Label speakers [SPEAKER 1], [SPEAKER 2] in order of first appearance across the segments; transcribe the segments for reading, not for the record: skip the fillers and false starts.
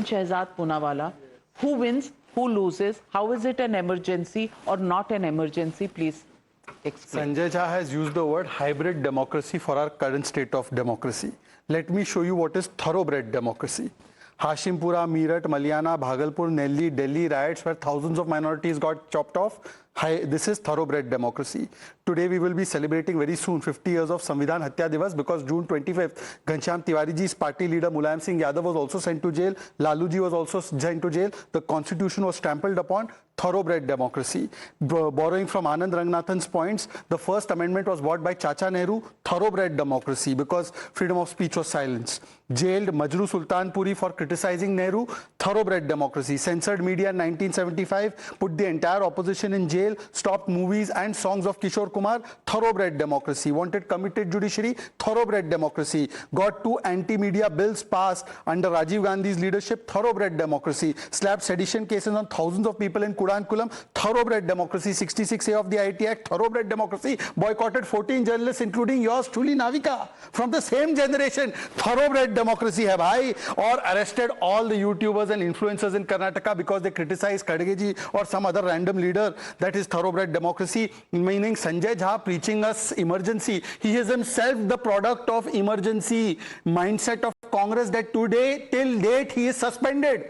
[SPEAKER 1] Shehzad Poonawalla, who wins, who loses, how is it an emergency or not an emergency? Please explain.
[SPEAKER 2] Sanjay Jha has used the word hybrid democracy for our current state of democracy. Let me show you what is thoroughbred democracy. Hashimpura, Meerut, Maliana, Bhagalpur, Delhi riots where thousands of minorities got chopped off. This is thoroughbred democracy. Today we will be celebrating very soon 50 years of Samvidhan Hatya Divas because June 25th, Ghanshyam Tiwari ji's party leader Mulayam Singh Yadav was also sent to jail. Lalu ji was also sent to jail. The constitution was trampled upon. Thoroughbred democracy. Borrowing from Anand Ranganathan's points, the first amendment was bought by Chacha Nehru. Thoroughbred democracy because freedom of speech was silenced. Jailed Majru Sultanpuri for criticizing Nehru. Thoroughbred democracy. Censored media in 1975. Put the entire opposition in jail. Stopped movies and songs of Kishore Kumar. Thoroughbred democracy. Wanted committed judiciary. Thoroughbred democracy. Got 2 anti-media bills passed under Rajiv Gandhi's leadership. Thoroughbred democracy. Slapped sedition cases on thousands of people in Kudankulam. Thoroughbred democracy. 66A of the IT Act. Thoroughbred democracy. Boycotted 14 journalists including yours truly Navika from the same generation. Thoroughbred democracy hai bhai. Or arrested all the YouTubers and influencers in Karnataka because they criticized Khadgeji or some other random leader. That is thoroughbred democracy, meaning Sanjay Jha preaching us emergency. He is himself the product of emergency mindset of Congress that today till date he is suspended.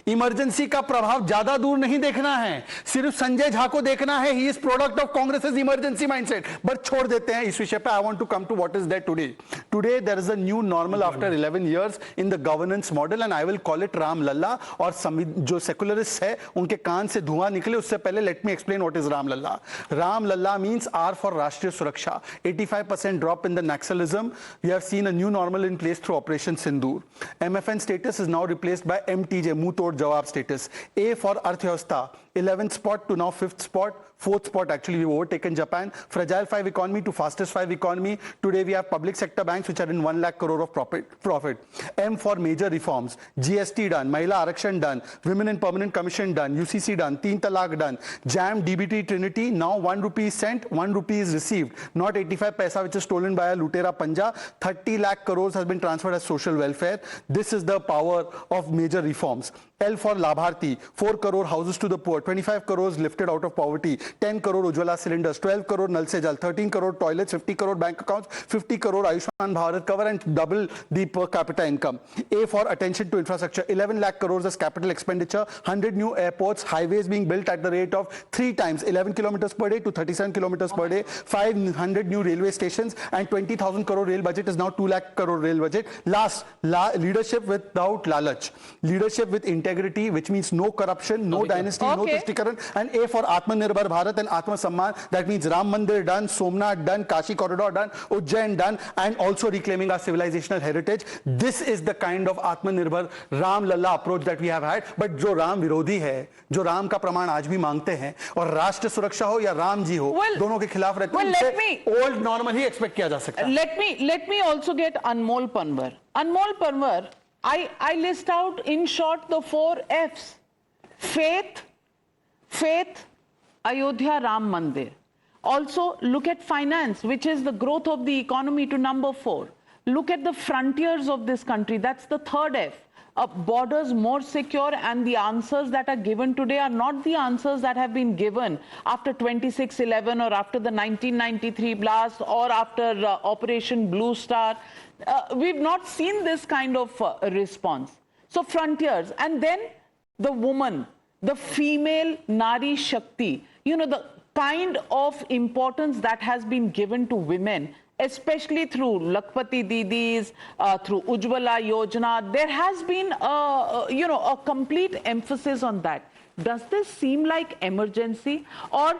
[SPEAKER 2] Emergency का प्रभाव ज्यादा दूर नहीं देखना है, सिर्फ संजय झा को देखना है. He is product of Congress emergency mindset. But छोड़ देते हैं इस विषय पे. I want to come to what is there today. Today there is a new normal after 11 years in the governance model and I will call it Ram Lalla. और जो secularist है उनके कान से धुआं निकले उससे पहले let me explain what is Ram Lalla. Ram Lalla means R for राष्ट्रीय सुरक्षा. 85% drop in the Naxalism. We have seen a new normal in place through Operation Sindoor. MFN status is now replaced by MTJ, Muh Tod Jawab status. A for Arthvyavastha, 11th spot to now 5th spot. 4th spot actually, we've overtaken Japan. Fragile 5 economy to fastest 5 economy. Today we have public sector banks which are in 1 lakh crore of profit. M for major reforms. GST done, Mahila Arakshan done, Women in Permanent Commission done, UCC done, Teen Talaq done, JAM, DBT Trinity, now 1 rupee is sent, 1 rupee is received. Not 85 paisa which is stolen by a Lutera Panja. 30 lakh crores has been transferred as social welfare. This is the power of major reforms. L for Labharti, 4 crore houses to the poor, 25 crores lifted out of poverty, 10 crore Ujjwala cylinders, 12 crore Nal Se Jal, 13 crore toilets, 50 crore bank accounts, 50 crore Ayushman Bharat cover and double the per capita income. A for attention to infrastructure, 11 lakh crores as capital expenditure, 100 new airports, highways being built at the rate of 3 times, 11 kilometers per day to 37 kilometers per day, 500 new railway stations and 20,000 crore rail budget is now 2 lakh crore rail budget. Last, leadership without lalach, leadership with integrity, which means no corruption, no dynasty, no Tushtikiran, and A for Atmanirbhar Bharat and Atma Samman. That means Ram Mandir done, Somnath done, Kashi corridor done, Ujjain done, and also reclaiming our civilizational heritage. This is the kind of Atmanirbhar Ram Lalla approach that we have had. But जो राम विरोधी है, जो राम का प्रमाण आज भी मांगते हैं, और राष्ट्र सुरक्षा हो या राम जी हो, दोनों के खिलाफ रहते हैं, ओल्ड नॉर्मल ही एक्सपेक्ट किया जा सकता है.
[SPEAKER 1] Let me also get Anmol Panwar. Anmol Panwar, I list out in short the 4 F's. Faith, Ayodhya Ram Mandir. Also look at finance, which is the growth of the economy, to number 4. Look at the frontiers of this country. That's the 3rd F. Borders more secure, and the answers that are given today are not the answers that have been given after 26/11 or after the 1993 blast or after Operation Blue Star. We've not seen this kind of response. So frontiers, and then the woman, the female Nari Shakti, you know, the kind of importance that has been given to women, especially through Lakhpati Didis, through Ujjwala Yojana. There has been, a complete emphasis on that. Does this seem like emergency, or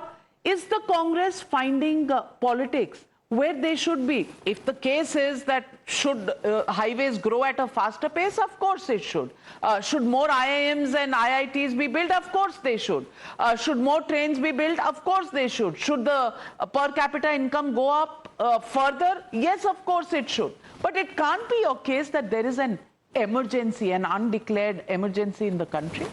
[SPEAKER 1] is the Congress finding politics where they should be? If the case is that should highways grow at a faster pace, of course it should. Should more IIMs and IITs be built? Of course they should. Should more trains be built? Of course they should. Should the per capita income go up further? Yes, of course it should. But it can't be your case that there is an emergency, an undeclared emergency in the country.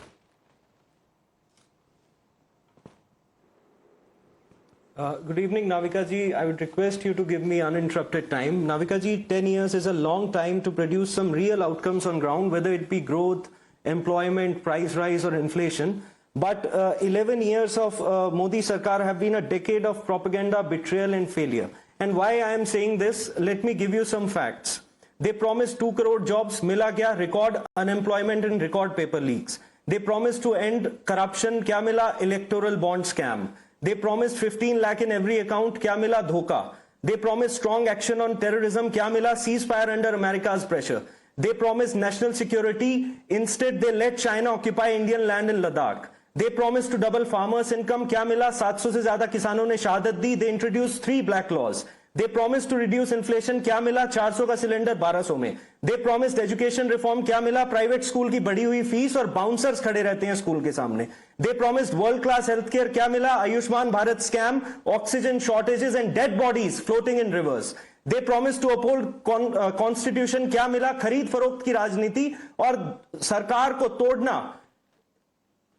[SPEAKER 3] Good evening, Navika ji. I would request you to give me uninterrupted time. Navika ji, 10 years is a long time to produce some real outcomes on ground, whether it be growth, employment, price rise or inflation. But 11 years of Modi Sarkar have been a decade of propaganda, betrayal and failure. And why I am saying this, let me give you some facts. They promised 2 crore jobs, mila kya? Record unemployment and record paper leaks. They promised to end corruption, kya mila? Electoral bond scam. They promised 15 lakh in every account, kya mila? Dhoka. They promised strong action on terrorism, kya mila? Ceasefire under America's pressure. They promised national security, instead they let China occupy Indian land in Ladakh. They promised to double farmers' income, kya mila? 700 se zyada kisanon ne shahadat di. They introduced 3 black laws. They promised to reduce inflation, kya mila? 400 ka cylinder 1200 mein. They promised education reform, kya mila? Private school की बढ़ी हुई fees और bouncers खड़े रहते हैं school के सामने. They promised world class healthcare, kya mila? Ayushman Bharat scam, oxygen shortages and dead bodies floating in rivers. They promised to uphold constitution, kya mila? खरीद फरोख्त की राजनीति और सरकार को तोड़ना,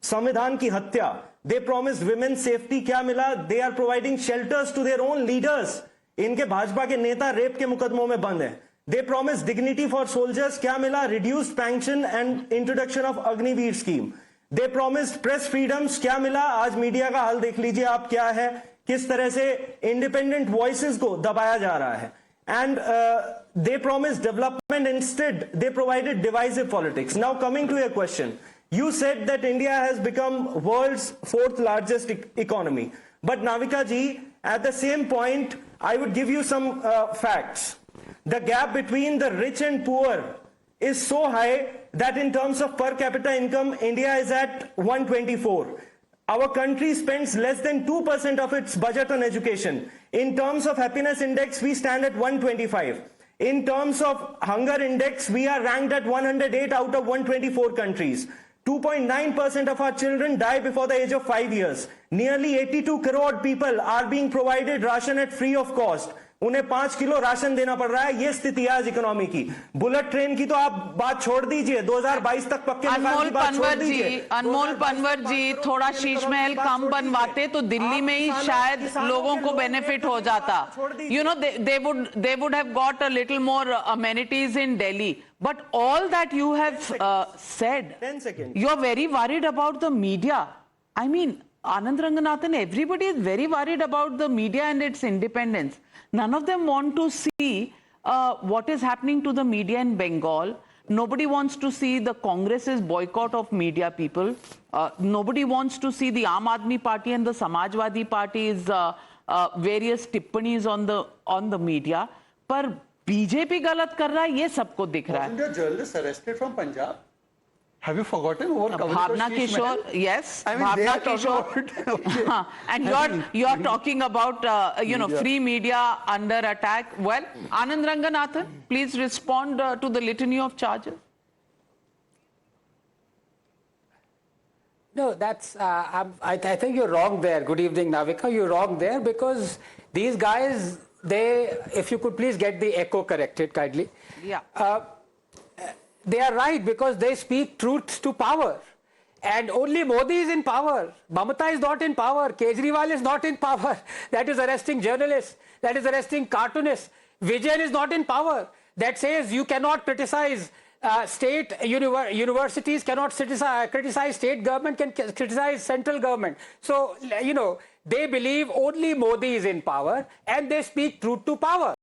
[SPEAKER 3] संविधान की हत्या. They promised women's safety, kya mila? They are providing shelters to their own leaders. इनके भाजपा के नेता रेप के मुकदमों में बंद हैं. They promised dignity for soldiers, क्या मिला? Reduced pension and introduction of Agniveer scheme. They promised press freedoms, क्या मिला? आज मीडिया का हाल देख लीजिए आप क्या है, किस तरह से independent voices को दबाया जा रहा है. And they promised development, instead they provided divisive politics. Now coming to your question, you said that India has become world's 4th largest economy. But Navika ji, at the same point, I would give you some facts. The gap between the rich and poor is so high that in terms of per capita income, India is at 124. Our country spends less than 2% of its budget on education. In terms of happiness index, we stand at 125. In terms of hunger index, we are ranked at 108 out of 124 countries. 2.9% of our children die before the age of 5 years. Nearly 82 crore people are being provided ration at free of cost. उन्हें 5 kilo ration देना पड़ रहा है. ये स्थिति है आज economy की. बुलेट ट्रेन की तो आप बात छोड़ दीजिए, 2022 तक पक्के मकान की बात छोड़ दीजिए.
[SPEAKER 1] अनमोल पनवर जी, थोड़ा शीश महल कम बनवाते तो दिल्ली में ही शायद लोगों को बेनिफिट हो जाता. You know, they would have got a little more amenities in Delhi. But all that you have said,
[SPEAKER 3] 10 seconds.
[SPEAKER 1] you are very worried about the media. I mean, Anand Ranganathan, everybody is very worried about the media and its independence. None of them want to see what is happening to the media in Bengal. Nobody wants to see the Congress's boycott of media people. Nobody wants to see the Aam Aadmi Party and the Samajwadi Party's various tippanis on the media. पर BJP गलत कर रहा है, ये सबको दिख रहा है.
[SPEAKER 2] Wasn't a journalist arrested from Punjab? Have you forgotten?
[SPEAKER 1] Bhavna Kishore, yes.
[SPEAKER 2] I mean,
[SPEAKER 1] Bhavna Kishore. And you're talking about free media under attack. Well, Anand Ranganathan, please respond to the litany of charges.
[SPEAKER 4] No, that's. I think you're wrong there. Good evening, Navika. You're wrong there because these guys, if you could please get the echo corrected kindly.
[SPEAKER 1] Yeah.
[SPEAKER 4] They are right because they speak truth to power. And only Modi is in power. Mamata is not in power. Kejriwal is not in power. That is arresting journalists. That is arresting cartoonists. Vijayan is not in power. That says you cannot criticize state universities, cannot criticize state government, can criticize central government. So, they believe only Modi is in power and they speak truth to power.